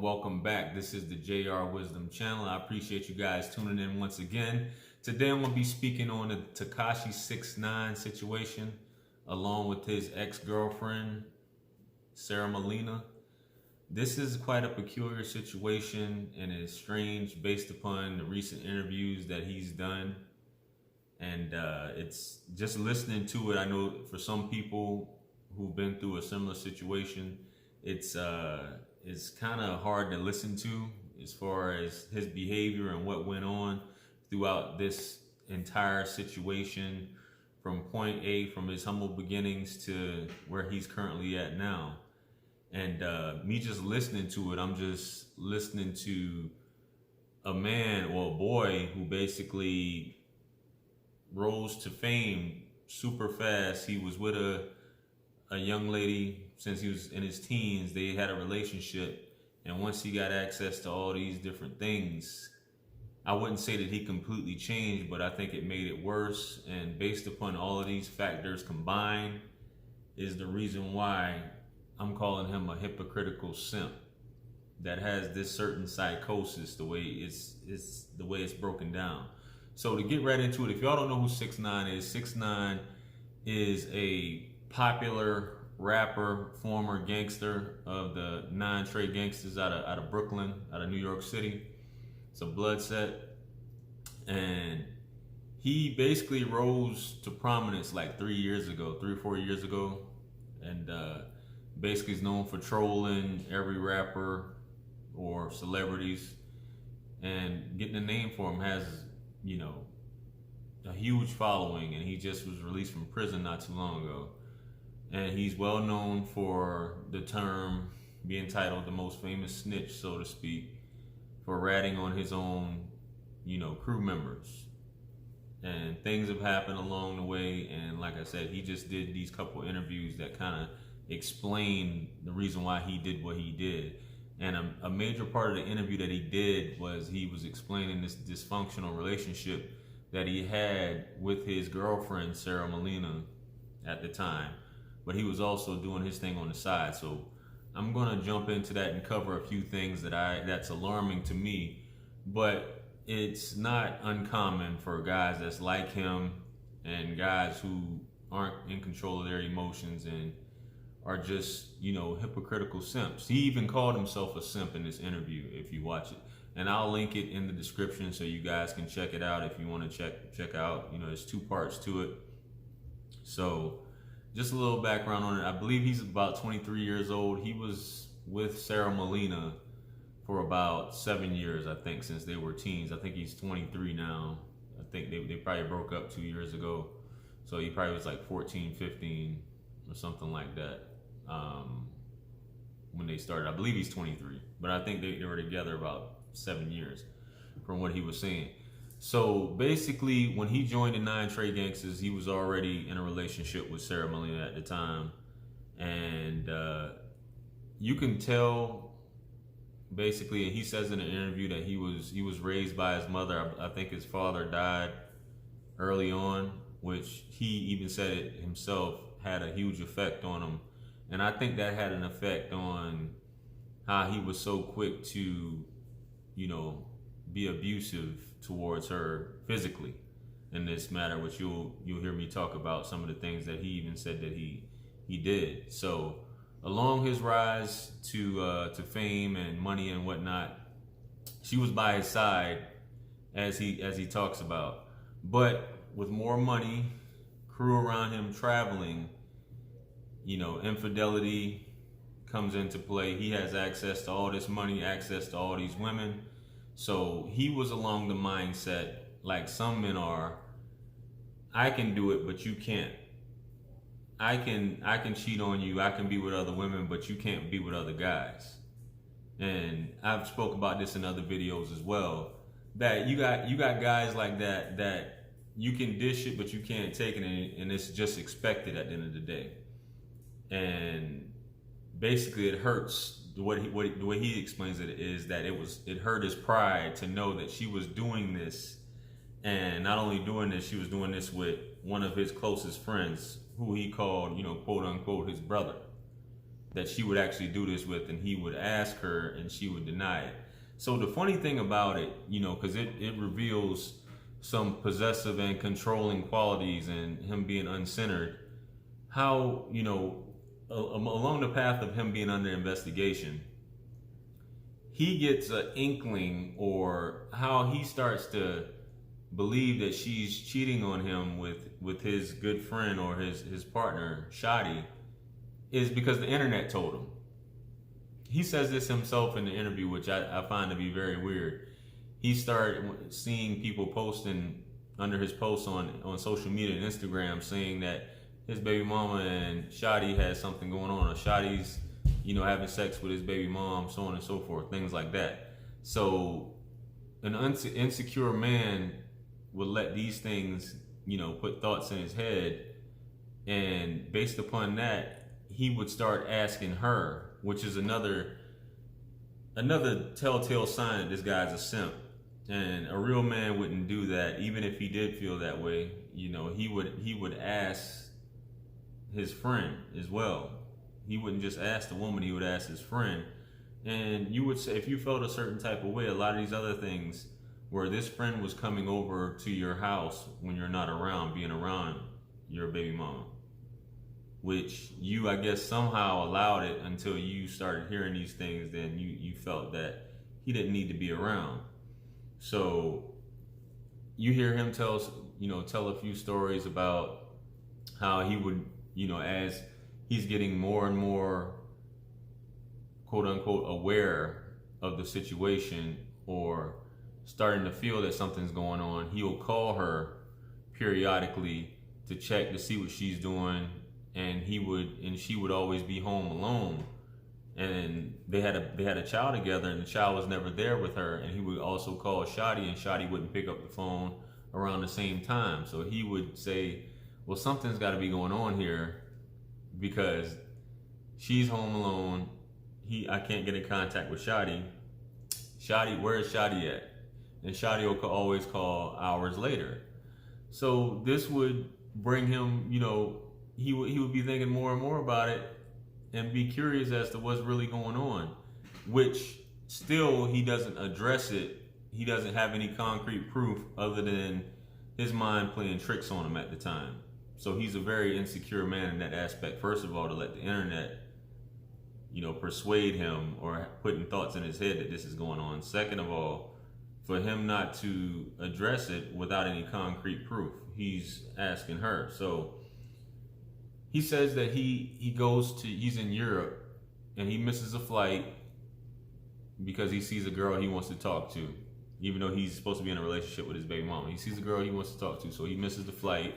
welcome back. This is the JR Wisdom channel. I appreciate you guys tuning in once again. Today I'm going to be speaking on the Tekashi 6ix9ine situation along with his ex-girlfriend, Sara Molina. This is quite a peculiar situation and is strange based upon the recent interviews that he's done. And it's just listening to it. I know for some people who've been through a similar situation, it's kind of hard to listen to as far as his behavior and what went on throughout this entire situation from point A, from his humble beginnings to where he's currently at now. And me just listening to it, I'm just listening to a man or a boy who basically rose to fame super fast. He was with a young lady since he was in his teens. They had a relationship, and once he got access to all these different things, I wouldn't say that he completely changed, but I think it made it worse. And based upon all of these factors combined is the reason why I'm calling him a hypocritical simp that has this certain psychosis, the way it's broken down. So to get right into it, if y'all don't know who 6ix9ine is, 6ix9ine is a popular rapper, former gangster of the 9 Trey Gangsters out of Brooklyn, out of New York City. It's a blood set. And he basically rose to prominence like 3 or 4 years ago. And basically is known for trolling every rapper or celebrities. And getting a name for him has, you know, a huge following. And he just was released from prison not too long ago. And he's well known for the term being titled the most famous snitch, so to speak, for ratting on his own, you know, crew members. And things have happened along the way. And like I said, he just did these couple interviews that kind of explain the reason why he did what he did. And a major part of the interview that he did was he was explaining this dysfunctional relationship that he had with his girlfriend, Sara Molina, at the time. But he was also doing his thing on the side. So I'm gonna jump into that and cover a few things that's alarming to me. But it's not uncommon for guys that's like him and guys who aren't in control of their emotions and are just, you know, hypocritical simps. He even called himself a simp in this interview, if you watch it. And I'll link it in the description so you guys can check it out if you want to check out. You know, there's 2 parts to it. So just a little background on it. I believe he's about 23 years old. He was with Sara Molina for about 7 years, I think, since they were teens. I think he's 23 now. I think they probably broke up 2 years ago. So he probably was like 14, 15 or something like that when they started. I believe he's 23, but I think they were together about 7 years from what he was saying. So basically, when he joined the 9 Trey Gangsters, he was already in a relationship with Sara Molina at the time. And you can tell, basically, and he says in an interview that he was raised by his mother. I think his father died early on, which he even said it himself had a huge effect on him. And I think that had an effect on how he was so quick to, you know, be abusive towards her physically in this matter, which you'll hear me talk about some of the things that he even said that he did. So along his rise to fame and money and whatnot, she was by his side as he talks about. But with more money, crew around him traveling, you know, infidelity comes into play. He has access to all this money, access to all these women. So he was along the mindset, like some men are, I can do it, but you can't. I can cheat on you, I can be with other women, but you can't be with other guys. And I've spoke about this in other videos as well, that you got guys like that you can dish it, but you can't take it, and it's just expected at the end of the day. And basically it hurts. The way he explains it is that it hurt his pride to know that she was doing this, and not only doing this, she was doing this with one of his closest friends, who he called, you know, quote unquote, his brother. that she would actually do this with, and he would ask her and she would deny it. So the funny thing about it, because it reveals some possessive and controlling qualities and him being uncentered, how, along the path of him being under investigation, he gets an inkling, or how he starts to believe that she's cheating on him with his good friend or his partner, Shadi, is because the internet told him. He says this himself in the interview, which I find to be very weird. He started seeing people posting under his posts on social media and Instagram saying that his baby mama and Shadi has something going on, or Shadi's, having sex with his baby mom, so on and so forth, things like that. So an insecure man would let these things, put thoughts in his head, and based upon that, he would start asking her, which is another telltale sign that this guy's a simp. And a real man wouldn't do that, even if he did feel that way. He would ask his friend as well. He wouldn't just ask the woman, he would ask his friend. And you would say, if you felt a certain type of way, a lot of these other things where this friend was coming over to your house when you're not around, being around your baby mama, which you, I guess, somehow allowed it until you started hearing these things. Then you felt that he didn't need to be around. So you hear him tell a few stories about how he would, as he's getting more and more, quote unquote, aware of the situation, or starting to feel that something's going on, he'll call her periodically to check to see what she's doing. And she would always be home alone, and they had a child together, and the child was never there with her. And he would also call Shadi, and Shadi wouldn't pick up the phone around the same time. So he would say, well, something's got to be going on here, because she's home alone. I can't get in contact with Shadi. Where is Shadi at? And Shadi will always call hours later. So this would bring him, he would be thinking more and more about it and be curious as to what's really going on, which still he doesn't address it. He doesn't have any concrete proof other than his mind playing tricks on him at the time. So he's a very insecure man in that aspect. First of all, to let the internet, persuade him or putting thoughts in his head that this is going on. Second of all, for him not to address it without any concrete proof. He's asking her. So he says that he's in Europe and he misses a flight because he sees a girl he wants to talk to, even though he's supposed to be in a relationship with his baby mama. He sees a girl he wants to talk to, so he misses the flight.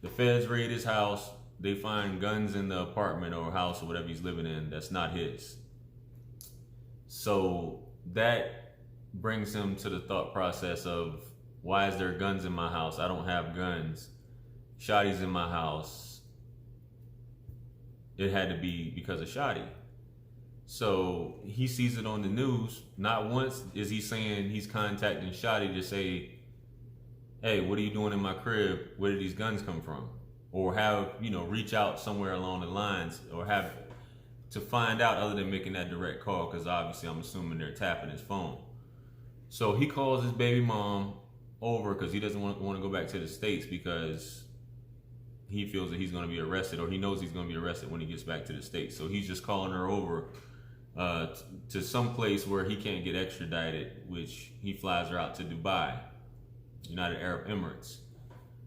The feds raid his house. They find guns in the apartment or house or whatever he's living in that's not his. So that brings him to the thought process of, why is there guns in my house? I don't have guns. Shadi's in my house. It had to be because of Shadi. So he sees it on the news. Not once is he saying he's contacting Shadi to say, hey, what are you doing in my crib? Where did these guns come from? Or have, reach out somewhere along the lines, or have to find out other than making that direct call, because obviously I'm assuming they're tapping his phone. So he calls his baby mom over because he doesn't want to go back to the States, because he feels that he's going to be arrested, or he knows he's going to be arrested when he gets back to the States. So he's just calling her over to some place where he can't get extradited, which he flies her out to Dubai, United Arab Emirates.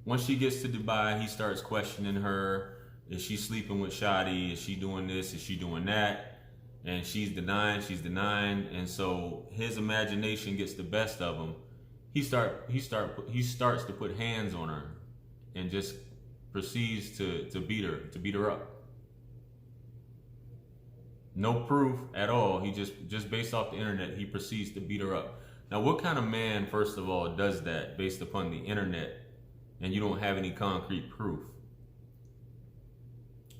Once she gets to Dubai, he starts questioning her. Is she sleeping with Shadi? Is she doing this? Is she doing that? And she's denying. And so his imagination gets the best of him. He starts to put hands on her and just proceeds to beat her up. No proof at all. He just based off the internet, he proceeds to beat her up. Now, what kind of man, first of all, does that based upon the internet and you don't have any concrete proof?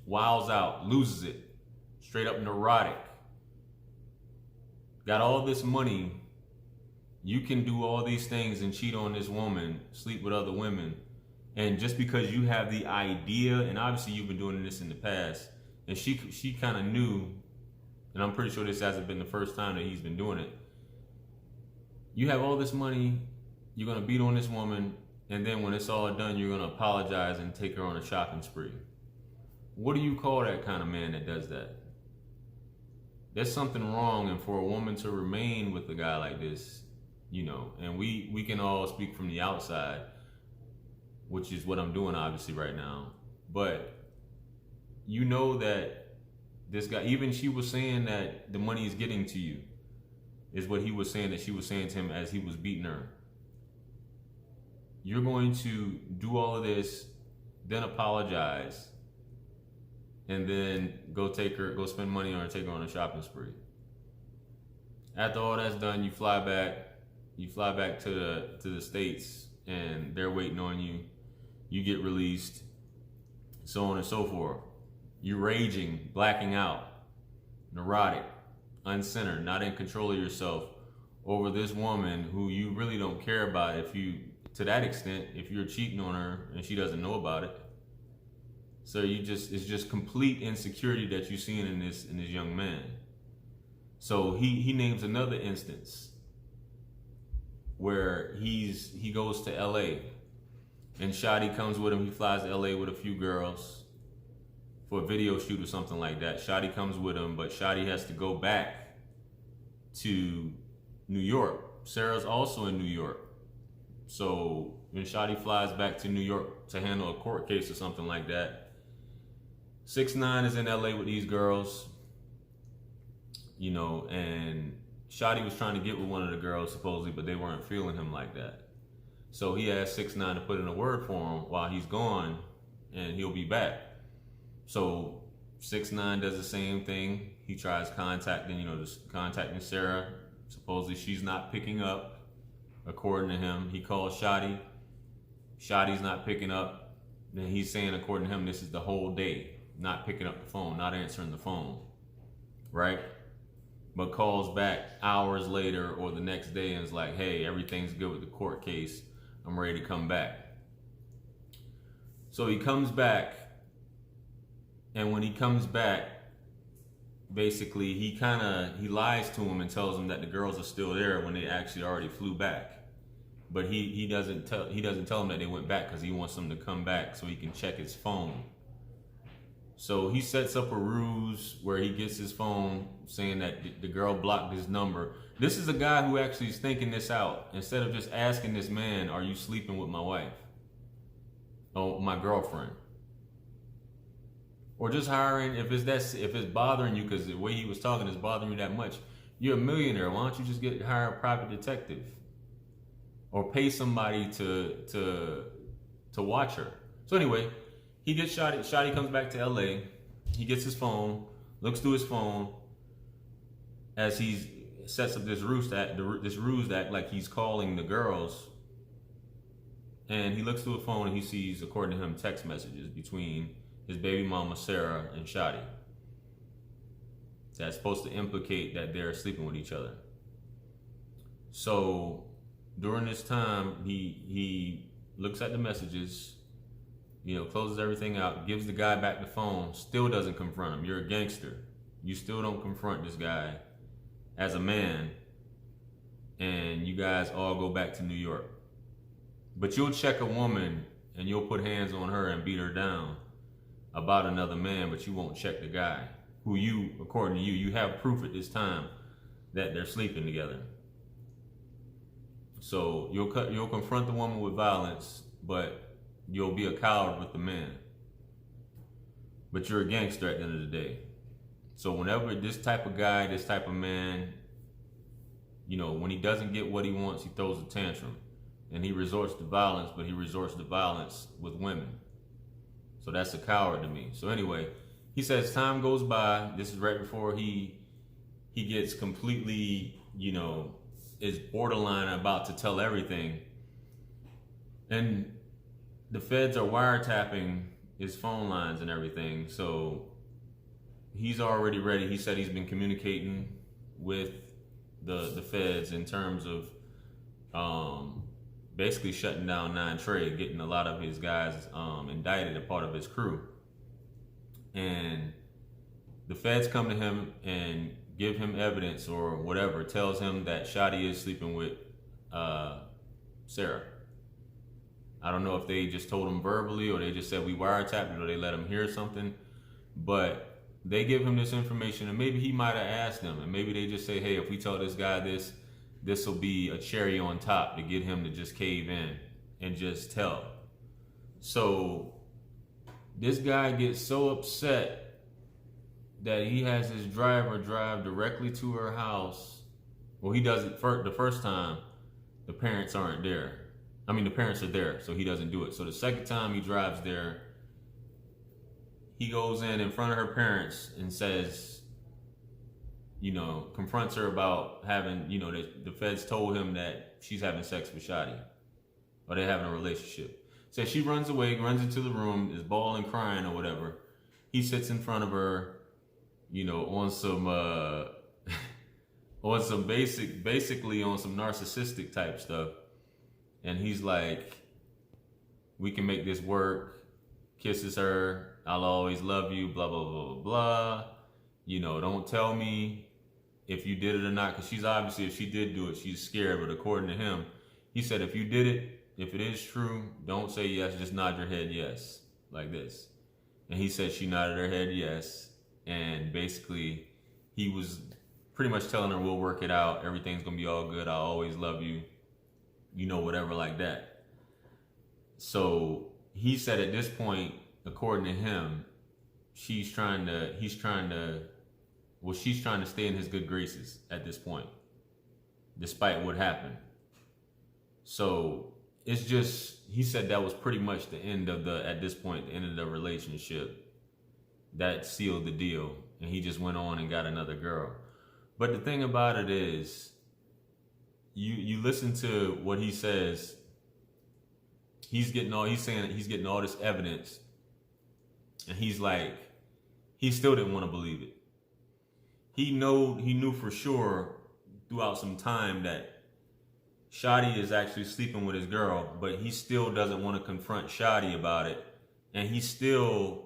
Wiles out, loses it, straight up neurotic. Got all this money. You can do all these things and cheat on this woman, sleep with other women. And just because you have the idea, and obviously you've been doing this in the past, and she kind of knew, and I'm pretty sure this hasn't been the first time that he's been doing it. You have all this money, you're gonna beat on this woman, and then when it's all done, you're gonna apologize and take her on a shopping spree. What do you call that kind of man that does that? There's something wrong, and for a woman to remain with a guy like this, you know, and we can all speak from the outside, which is what I'm doing obviously right now, but you know that this guy, even she was saying that the money is getting to you, is what he was saying that she was saying to him as he was beating her. You're going to do all of this, then apologize, and then go spend money on her, take her on a shopping spree. After all that's done, you fly back to the States, and they're waiting on you. You get released, so on and so forth. You're raging, blacking out, neurotic, uncentered, not in control of yourself over this woman who you really don't care about to that extent, if you're cheating on her and she doesn't know about it. So it's just complete insecurity that you're seeing in this young man. So he names another instance where he goes to LA, and Shotty comes with him. He flies to LA with a few girls for a video shoot or something like that. Shotty comes with him, but Shotty has to go back to New York. Sarah's also in New York. So when Shotty flies back to New York to handle a court case or something like that, 6ix9ine is in LA with these girls, you know, and Shotty was trying to get with one of the girls supposedly, but they weren't feeling him like that. So he asked 6ix9ine to put in a word for him while he's gone, and he'll be back. So 6ix9ine does the same thing. He tries contacting Sarah. Supposedly she's not picking up. According to him, he calls Shotty. Shotty's not picking up. Then he's saying, according to him, this is the whole day, not picking up the phone, not answering the phone, right? But calls back hours later or the next day and is like, hey, everything's good with the court case. I'm ready to come back. So he comes back, and when he comes back, basically he lies to him and tells him that the girls are still there when they actually already flew back. But he doesn't tell him that they went back because he wants them to come back so he can check his phone. So he sets up a ruse where he gets his phone saying that the girl blocked his number. This is a guy who actually is thinking this out. Instead of just asking this man, are you sleeping with my wife? Oh, my girlfriend. Or just hiring, if it's bothering you, because the way he was talking is bothering you that much, you're a millionaire. Why don't you just hire a private detective? Or pay somebody to watch her. So anyway, he gets Shotty. Shotty comes back to LA. He gets his phone, looks through his phone as he sets up this ruse that like he's calling the girls. And he looks through the phone and he sees, according to him, text messages between his baby mama Sarah and Shotty. That's supposed to implicate that they're sleeping with each other. So during this time, he looks at the messages, closes everything out, gives the guy back the phone, still doesn't confront him. You're a gangster. You still don't confront this guy as a man, and you guys all go back to New York. But you'll check a woman and you'll put hands on her and beat her down about another man, but you won't check the guy who according to you have proof at this time that they're sleeping together. So you'll confront the woman with violence, but you'll be a coward with the man. But you're a gangster at the end of the day. So whenever this type of guy, this type of man, when he doesn't get what he wants, he throws a tantrum. And he resorts to violence, but he resorts to violence with women. So that's a coward to me. So anyway, he says time goes by. This is right before he gets completely, is borderline about to tell everything. And the feds are wiretapping his phone lines and everything. So he's already ready. He said he's been communicating with the feds in terms of basically shutting down 9 Trade, getting a lot of his guys indicted, a part of his crew. And the feds come to him and give him evidence or whatever, tells him that Shadi is sleeping with Sarah. I don't know if they just told him verbally or they just said we wiretapped it or they let him hear something, but they give him this information and maybe he might have asked them and maybe they just say, hey, if we tell this guy this will be a cherry on top to get him to just cave in and just tell. So this guy gets so upset that he has his driver drive directly to her house. Well, he does it the first time, the parents aren't there. I mean, the parents are there, so he doesn't do it. So the second time he drives there, he goes in front of her parents and says, confronts her about having, the feds told him that she's having sex with Shadi, or they're having a relationship. So she runs away, runs into the room, is bawling, crying or whatever. He sits in front of her, on some, basically on some narcissistic type stuff. And he's like, we can make this work, kisses her, I'll always love you, blah, blah, blah, blah, blah. Don't tell me if you did it or not, because she's obviously, if she did do it, she's scared. But according to him, he said, if you did it, if it is true, don't say yes, just nod your head yes, like this. And he said she nodded her head yes. And basically, he was pretty much telling her, we'll work it out, everything's gonna be all good, I'll always love you. Whatever like that. So he said at this point, according to him, she's trying to stay in his good graces at this point, despite what happened. So it's just, he said that was pretty much the end of at this point, the end of the relationship. That sealed the deal. And he just went on and got another girl. But the thing about it is, you listen to what he says. He's getting all this evidence, and he's like, he still didn't want to believe it. He knew for sure throughout some time that Shadi is actually sleeping with his girl, but he still doesn't want to confront Shadi about it, and he's still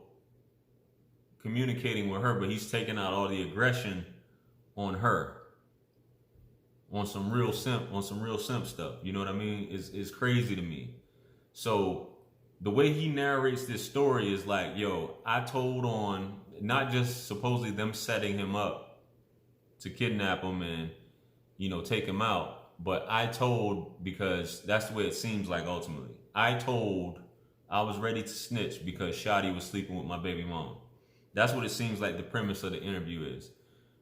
communicating with her, but he's taking out all the aggression on her. On some real simp stuff. You know what I mean? It's crazy to me. So the way he narrates this story is like, yo, I told on, not just supposedly them setting him up to kidnap him and, take him out, but I told because that's the way it seems like ultimately. I was ready to snitch because Shadi was sleeping with my baby mom. That's what it seems like the premise of the interview is,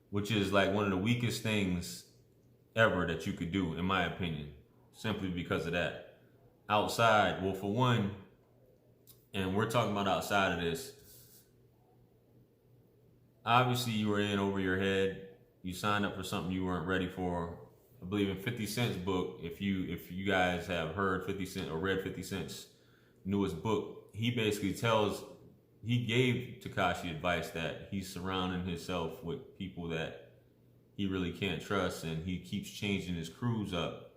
which is like one of the weakest things ever that you could do, in my opinion, simply because of that. Outside, well, for one, and we're talking about outside of this, obviously you were in over your head. You signed up for something you weren't ready for. I believe in 50 Cent's book, if you guys have heard 50 Cent or read 50 Cent's newest book, he basically he gave Tekashi advice that he's surrounding himself with people that he really can't trust, and he keeps changing his crews up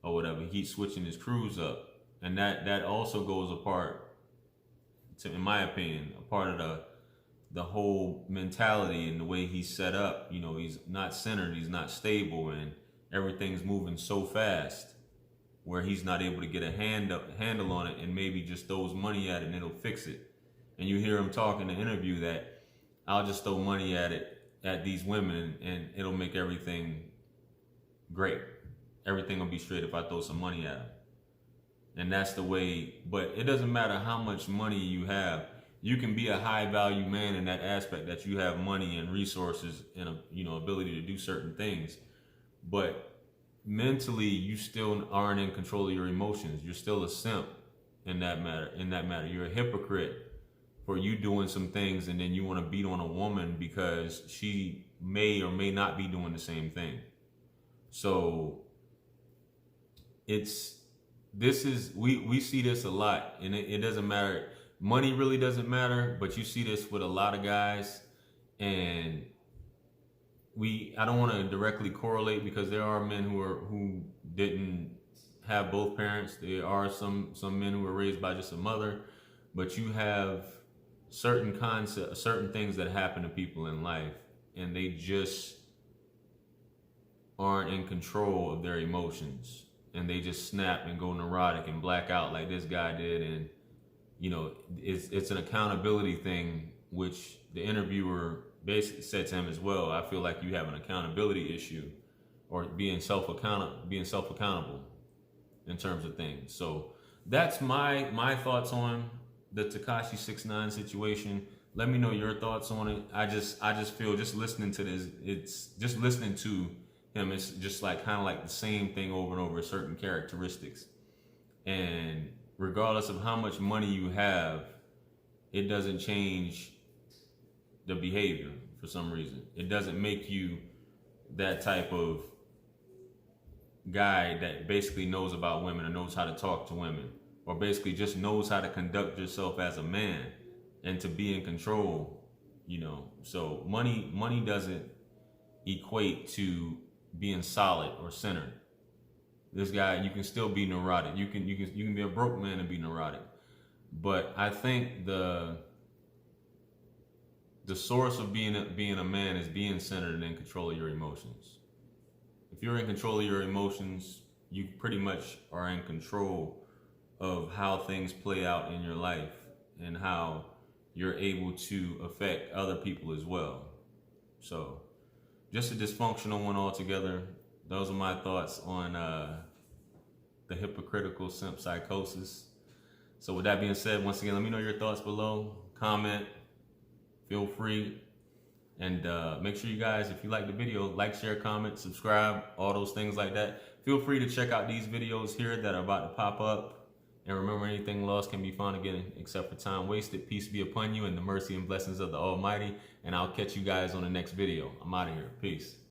or whatever. He keeps switching his crews up. And that also goes apart, in my opinion, a part of the whole mentality and the way he's set up. He's not centered, he's not stable, and everything's moving so fast where he's not able to get a handle on it and maybe just throws money at it and it'll fix it. And you hear him talk in the interview that I'll just throw money at these women and it'll make everything great. Everything will be straight if I throw some money at them. And that's the way, but it doesn't matter how much money you have. You can be a high value man in that aspect, that you have money and resources and ability to do certain things. But mentally, you still aren't in control of your emotions. You're still a simp in that matter. You're a hypocrite for you doing some things and then you want to beat on a woman because she may or may not be doing the same thing. So we see this a lot, and it doesn't matter. Money really doesn't matter, but you see this with a lot of guys, and I don't want to directly correlate because there are men who didn't have both parents. There are some men who were raised by just a mother, but you have certain concepts, certain things that happen to people in life, and they just aren't in control of their emotions, and they just snap and go neurotic and black out like this guy did. And you know, it's an accountability thing, which the interviewer basically said to him as well. I feel like you have an accountability issue, or being self-accountable in terms of things. So that's my thoughts on the Tekashi 6ix9ine situation. Let me know your thoughts on it. I just feel, just listening to this, it's just listening to him, it's just like kind of like the same thing over and over, certain characteristics. And regardless of how much money you have, it doesn't change the behavior for some reason. It doesn't make you that type of guy that basically knows about women or knows how to talk to women, or basically just knows how to conduct yourself as a man and to be in control, you know. So money doesn't equate to being solid or centered. This guy, you can still be neurotic. You can be a broke man and be neurotic. But I think the source of being a man is being centered and in control of your emotions. If you're in control of your emotions, you pretty much are in control of how things play out in your life and how you're able to affect other people as well. So just a dysfunctional one altogether. Those are my thoughts on the hypocritical simp psychosis. So with that being said, once again, let me know your thoughts below. Comment, feel free. And make sure you guys, if you like the video, like, share, comment, subscribe, all those things like that. Feel free to check out these videos here that are about to pop up. And remember, anything lost can be found again except for time wasted. Peace be upon you and the mercy and blessings of the Almighty. And I'll catch you guys on the next video. I'm out of here. Peace.